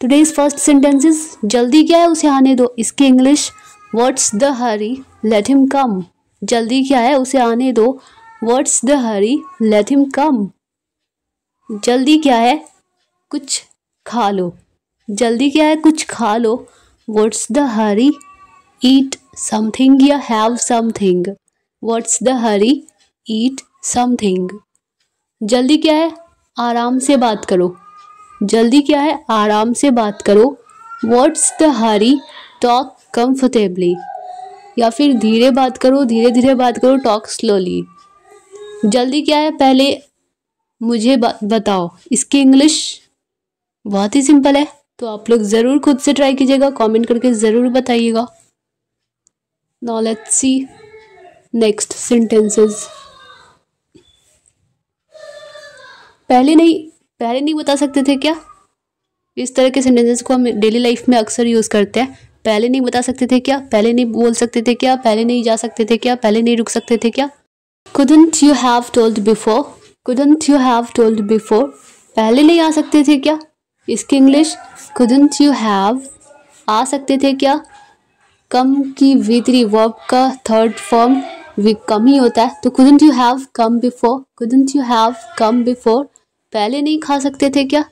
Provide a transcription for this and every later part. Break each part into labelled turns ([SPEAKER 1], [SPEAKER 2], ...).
[SPEAKER 1] Today's first sentence is जल्दी क्या है उसे आने दो। इसकी English what's the Hari let him come. जल्दी क्या है उसे आने दो। What's the Hari let him come. जल्दी क्या है कुछ खा लो। जल्दी क्या है कुछ खा लो। What's the hurry eat something या have something. What's the hurry eat something. जल्दी क्या है आराम से बात करो। जल्दी क्या है आराम से बात करो। What's the Hari talk comfortably. या फिर धीरे बात करो, धीरे धीरे बात करो, टॉक स्लोली। जल्दी क्या है पहले मुझे बताओ। इसकी इंग्लिश बहुत ही सिंपल है, तो आप लोग ज़रूर खुद से ट्राई कीजिएगा, कमेंट करके ज़रूर बताइएगा। Now let's see next sentences. पहले नहीं बता सकते थे क्या। इस तरह के सेंटेंसेस को हम डेली लाइफ में अक्सर यूज़ करते हैं। पहले नहीं बता सकते थे क्या, पहले नहीं बोल सकते थे क्या, पहले नहीं जा सकते थे क्या, पहले नहीं रुक सकते थे क्या। couldn't you have told before। couldn't you have told before। पहले नहीं आ सकते थे क्या। इसकी इंग्लिश couldn't you have आ सकते थे क्या। कम की V3 वर्ब का थर्ड फॉर्म कम ही होता है, तो couldn't you have come before। couldn't you have come before। पहले नहीं खा सकते थे क्या।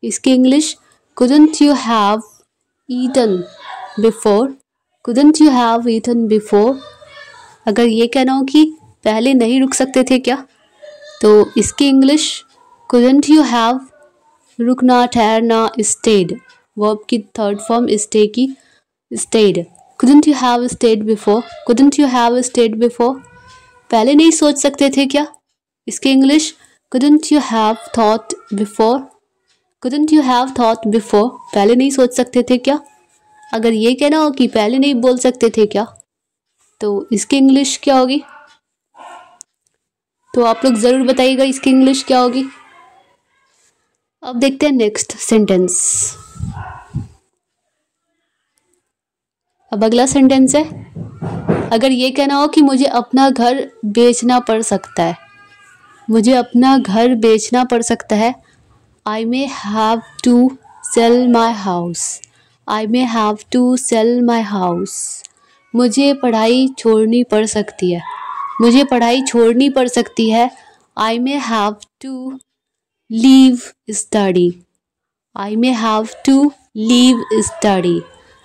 [SPEAKER 1] इसकी English couldn't you have eaten before। couldn't you have eaten before। अगर ये कहना हो कि पहले नहीं रुक सकते थे क्या, तो इसकी इंग्लिश couldn't you have रुकना ठहरना stayed वर्ब की थर्ड फॉर्म stay की stayed। couldn't you have stayed before। couldn't you have stayed before। पहले नहीं सोच सकते थे क्या। इसकी English couldn't you have thought before। couldn't you have thought before। पहले नहीं सोच सकते थे क्या। अगर ये कहना हो कि पहले नहीं बोल सकते थे क्या, तो इसकी इंग्लिश क्या होगी। तो आप लोग ज़रूर बताइएगा इसकी इंग्लिश क्या होगी। अब देखते हैं नेक्स्ट सेंटेंस। अब अगला सेंटेंस है, अगर ये कहना हो कि मुझे अपना घर बेचना पड़ सकता है। मुझे अपना घर बेचना पड़ सकता है। I may have to sell my house। I may have to sell my house। मुझे पढ़ाई छोड़नी पड़ सकती है। मुझे पढ़ाई छोड़नी पड़ सकती है। I may have to leave study। I may have to leave study।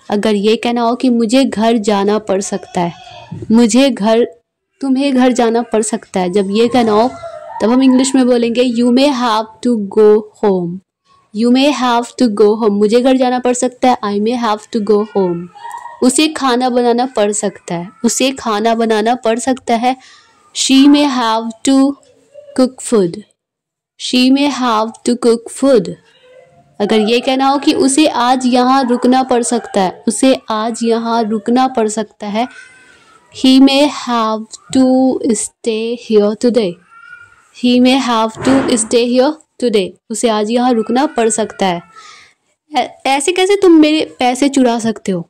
[SPEAKER 1] अगर ये कहना हो कि मुझे घर जाना पड़ सकता है। तुम्हें घर जाना पड़ सकता है। जब ये कहना हो तब हम इंग्लिश में बोलेंगे you may have to go home. You may have to go home. मुझे घर जाना पड़ सकता है। I may have to go home. उसे खाना बनाना पड़ सकता है। उसे खाना बनाना पड़ सकता है। She may have to cook food. She may have to cook food. अगर ये कहना हो कि उसे आज यहाँ रुकना पड़ सकता है। उसे आज यहाँ रुकना पड़ सकता है। He may have to stay here today. He may have to stay here today। उसे आज यहाँ रुकना पड़ सकता है। ऐसे कैसे तुम मेरे पैसे चुरा सकते हो।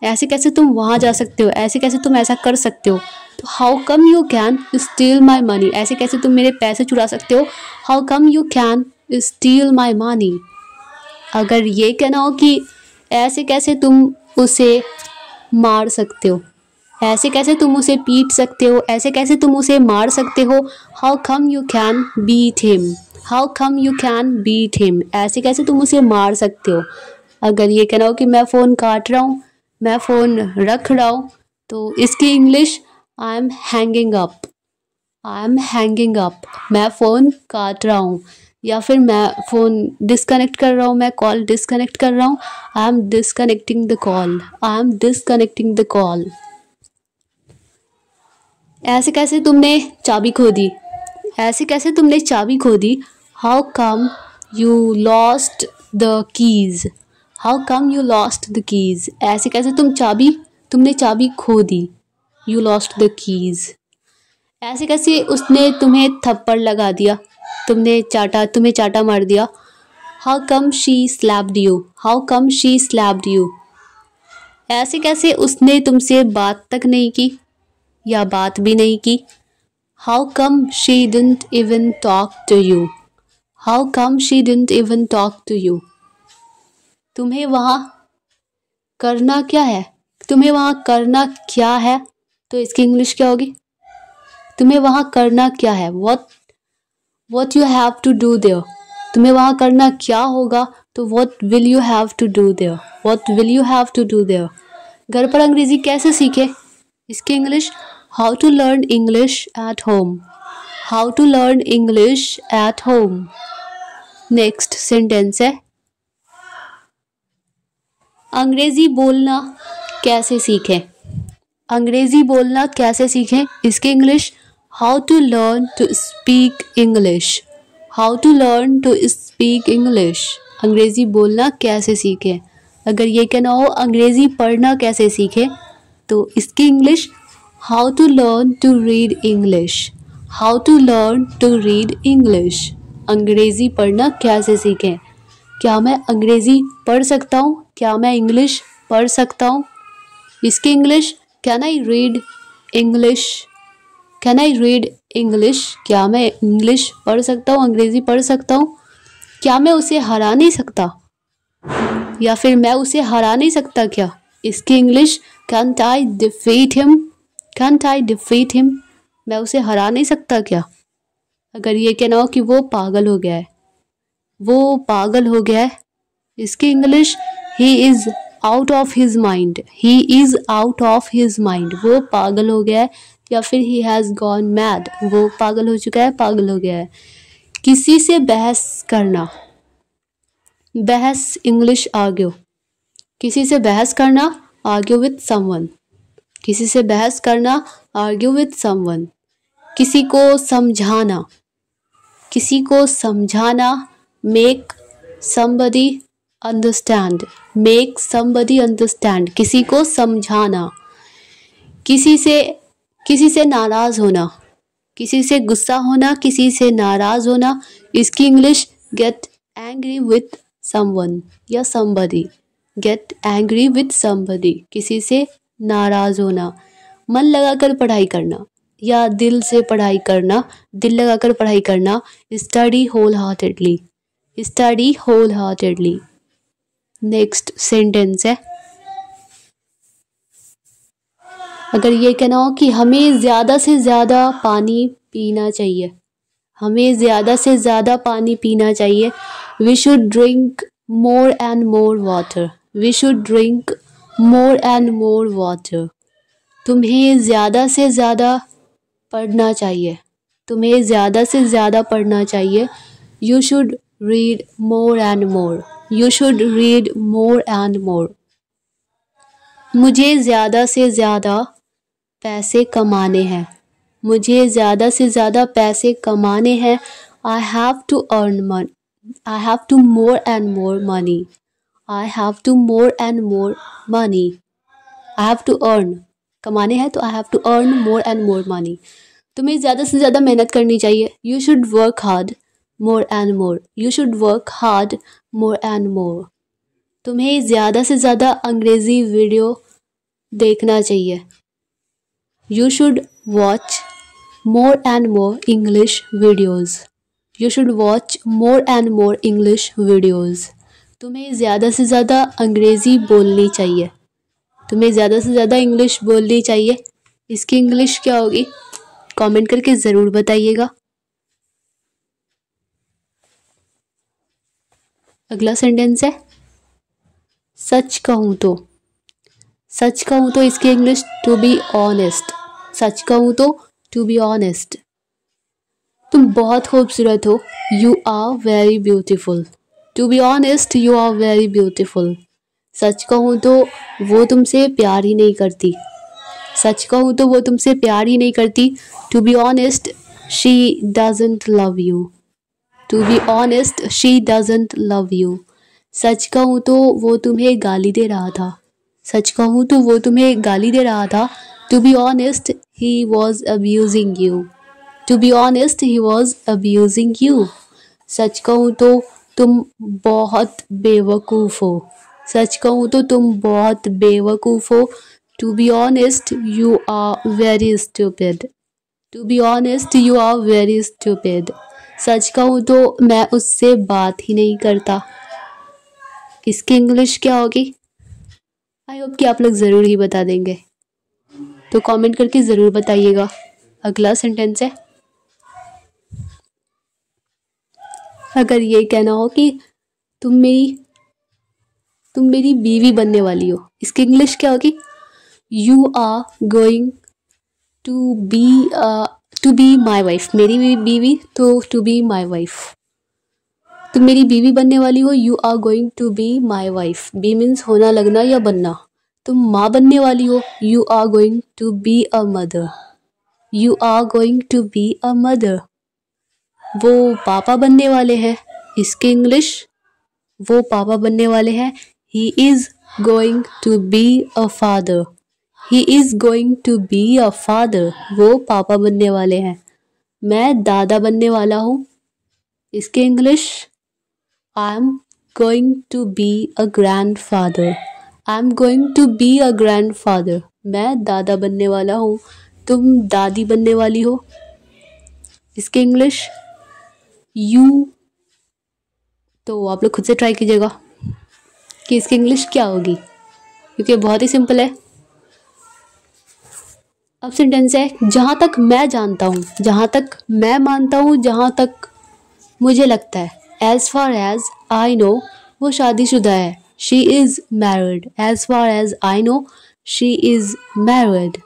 [SPEAKER 1] ऐसे कैसे तुम वहाँ जा सकते हो। ऐसे कैसे तुम ऐसा कर सकते हो। तो how come you can steel my money. ऐसे कैसे तुम मेरे पैसे चुरा सकते हो। How come you can steel my money. अगर ये कहना हो कि ऐसे कैसे तुम उसे मार सकते हो। ऐसे कैसे तुम उसे पीट सकते हो। ऐसे कैसे तुम उसे मार सकते हो। How come you can beat him. How come you can beat him. ऐसे कैसे तुम उसे मार सकते हो। अगर ये कहना हो कि मैं फ़ोन काट रहा हूँ, मैं फ़ोन रख रहा हूँ, तो इसकी English I M hanging up. I am hanging up. मैं फ़ोन काट रहा हूँ, या फिर मैं फ़ोन डिस्कनेक्ट कर रहा हूँ, मैं कॉल डिस्कनेक्ट कर रहा हूँ। I am disconnecting the call. I am disconnecting the call. ऐसे कैसे तुमने चाबी खो दी। ऐसे कैसे तुमने चाबी खो दी। How come you lost the keys. How come you lost the keys. ऐसे कैसे तुमने चाबी खो दी। You lost the keys. ऐसे कैसे उसने तुम्हें थप्पड़ लगा दिया। तुम्हें चाटा मार दिया। How come she slapped you. How come she slapped you. ऐसे कैसे उसने तुमसे बात तक नहीं की, या बात भी नहीं की। How come she didn't even talk to you. How come she didn't even talk to you. तुम्हें वहाँ करना क्या है, तुम्हें वहाँ करना क्या है, तो इसकी इंग्लिश क्या होगी? तुम्हें वहाँ करना क्या है, what you have to do there। तुम्हें वहाँ करना क्या होगा, तो what will you have to do there, what will you have to do there। घर पर अंग्रेजी कैसे सीखे, इसकी English how to learn English at home, how to learn English at home। Next sentence है अंग्रेजी बोलना कैसे सीखें, अंग्रेजी बोलना कैसे सीखें, इसकी English how to learn to speak English, how to learn to speak English. अंग्रेजी बोलना कैसे सीखें। अगर ये कहना हो अंग्रेजी पढ़ना कैसे सीखें, तो इसकी English how to learn to read English, how to learn to read English. अंग्रेजी पढ़ना कैसे सीखें। क्या मैं अंग्रेजी पढ़ सकता हूँ, क्या मैं इंग्लिश पढ़ सकता हूँ, इसकी English can I read English, can I read English. क्या मैं इंग्लिश पढ़ सकता हूँ, अंग्रेजी पढ़ सकता हूँ। क्या मैं उसे हरा नहीं सकता, या फिर मैं उसे हरा नहीं सकता क्या, इसकी इंग्लिश कैंट आई डिफीट हिम, कैंट आई डिफीट हिम। मैं उसे हरा नहीं सकता क्या। अगर ये कहना हो कि वो पागल हो गया है, वो पागल हो गया है, इसकी English he is out of his mind, he is out of his mind. वो पागल हो गया है, या फिर ही हैज़ गॉन मैड, वो पागल हो चुका है, पागल हो गया है। किसी से बहस करना, बहस इंग्लिश आर्ग्यू, किसी से बहस करना आर्ग्यू विथ समवन, किसी से बहस करना आर्ग्यू विथ समवन। किसी को समझाना, किसी को समझाना make somebody understand, make somebody understand। किसी को समझाना। किसी से नाराज़ होना, किसी से गुस्सा होना, किसी से नाराज़ होना, इसकी English get angry with someone या somebody, get angry with somebody। किसी से नाराज़ होना। मन लगाकर पढ़ाई करना या दिल से पढ़ाई करना, दिल लगाकर पढ़ाई करना, study wholeheartedly, study wholeheartedly। Next sentence है अगर ये कहना हो कि हमें ज़्यादा से ज़्यादा पानी पीना चाहिए, हमें ज़्यादा से ज़्यादा पानी पीना चाहिए, we should drink more and more water, we should drink more and more water. तुम्हें ज़्यादा से ज़्यादा पढ़ना चाहिए, तुम्हें ज़्यादा से ज़्यादा पढ़ना चाहिए, you should read more and more, you should read more and मोर। मुझे ज़्यादा से ज़्यादा पैसे कमाने हैं, मुझे ज़्यादा से ज़्यादा पैसे कमाने हैं, I have to earn money, I have to more and more money, I have to more and more money. I have to earn, कमाने हैं तो I have to earn more and more money. तुम्हें ज़्यादा से ज़्यादा मेहनत करनी चाहिए, you should work hard more and more, you should work hard more and more. तुम्हें ज़्यादा से ज़्यादा अंग्रेज़ी वीडियो देखना चाहिए, you should watch more and more English videos, you should watch more and more English videos. तुम्हें ज़्यादा से ज़्यादा अंग्रेज़ी बोलनी चाहिए, तुम्हें ज़्यादा से ज़्यादा इंग्लिश बोलनी चाहिए, इसकी इंग्लिश क्या होगी कमेंट करके ज़रूर बताइएगा। अगला सेंटेंस है सच कहूँ तो, सच कहूँ तो इसकी इंग्लिश टू बी ऑनेस्ट, सच कहूँ तो टू बी ऑनेस्ट। तुम बहुत खूबसूरत हो, you are very beautiful, to be honest you are very beautiful. सच कहूँ तो वो तुमसे प्यार ही नहीं करती, सच कहूँ तो वो तुमसे प्यार ही नहीं करती, to be honest she doesn't love you, to be honest she doesn't love you. सच कहूँ तो वो तुम्हें गाली दे रहा था, सच कहूँ तो वो तुम्हें गाली दे रहा था, to be honest he was abusing you, to be honest he was abusing you. सच कहूँ तो तुम बहुत बेवकूफ़ हो, सच कहूँ तो तुम बहुत बेवकूफ़ हो, to be honest you are very stupid, to be honest you are very stupid. सच कहूँ तो मैं उससे बात ही नहीं करता, इसकी इंग्लिश क्या होगी? आई होप कि आप लोग ज़रूर ही बता देंगे, तो कमेंट करके ज़रूर बताइएगा। अगला सेंटेंस है, अगर ये कहना हो कि तुम मेरी बीवी बनने वाली हो, इसकी इंग्लिश क्या होगी? You are going to be my wife. मेरी बीवी तो टू बी माई वाइफ। तुम मेरी बीवी बनने वाली हो, you are going to be my wife. Be means होना, लगना या बनना। तुम माँ बनने वाली हो, you are going to be a mother. You are going to be a mother. वो पापा बनने वाले हैं, इसके इंग्लिश, वो पापा बनने वाले हैं, he is going to be a father. He is going to be a father. वो पापा बनने वाले हैं। मैं दादा बनने वाला हूँ, इसके English, I am going to be a grandfather. I am going to be a grandfather. मैं दादा बनने वाला हूँ। तुम दादी बनने वाली हो, इसके इंग्लिश, यू, तो आप लोग खुद से ट्राई कीजिएगा कि इसकी इंग्लिश क्या होगी, क्योंकि बहुत ही सिंपल है। अब सेंटेंस है, जहाँ तक मैं जानता हूँ, जहाँ तक मैं मानता हूँ, जहाँ तक मुझे लगता है, as far as I know, वो शादीशुदा है, she is married. As far as I know, she is married.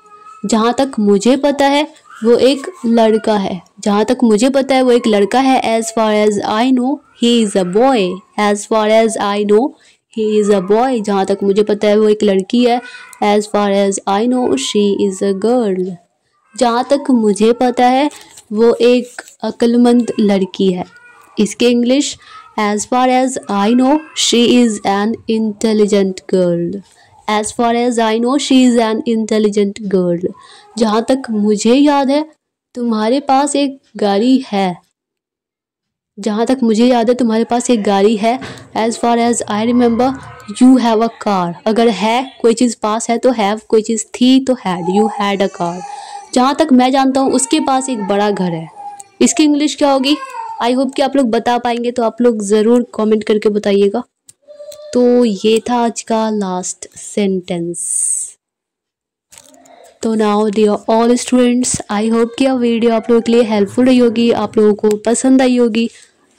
[SPEAKER 1] जहाँ तक मुझे पता है, वो एक लड़का है। जहाँ तक मुझे पता है, वो एक लड़का है। As far as I know, he is a boy. As far as I know, he is a boy. जहाँ तक मुझे पता है, वो एक लड़की है। As far as I know, she is a girl. जहाँ तक मुझे पता है, वो एक अक्लमंद लड़की है, इसके English, as far as I know, she is an intelligent girl. As far as I know, she is an intelligent girl. जहाँ तक मुझे याद है, तुम्हारे पास एक गाड़ी है। जहाँ तक मुझे याद है, तुम्हारे पास एक गाड़ी है। As far as I remember, you have a car. अगर है कोई चीज़ पास है तो हैव, कोई चीज़ थी तो had, you had a car. जहाँ तक मैं जानता हूँ, उसके पास एक बड़ा घर है, इसकी इंग्लिश क्या होगी? आई होप कि आप लोग बता पाएंगे, तो आप लोग ज़रूर कमेंट करके बताइएगा। तो ये था आज का लास्ट सेंटेंस। तो now dear all students, I hope कि यह वीडियो आप लोगों के लिए हेल्पफुल रही होगी, आप लोगों को पसंद आई होगी।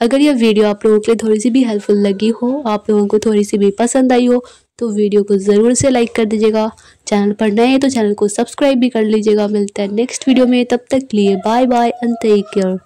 [SPEAKER 1] अगर यह वीडियो आप लोगों के लिए थोड़ी सी भी हेल्पफुल लगी हो, आप लोगों को थोड़ी सी भी पसंद आई हो, तो वीडियो को ज़रूर से लाइक कर दीजिएगा। चैनल पर नए हैं तो चैनल को सब्सक्राइब भी कर लीजिएगा। मिलते हैं नेक्स्ट वीडियो में, तब तक के लिए bye bye and take care.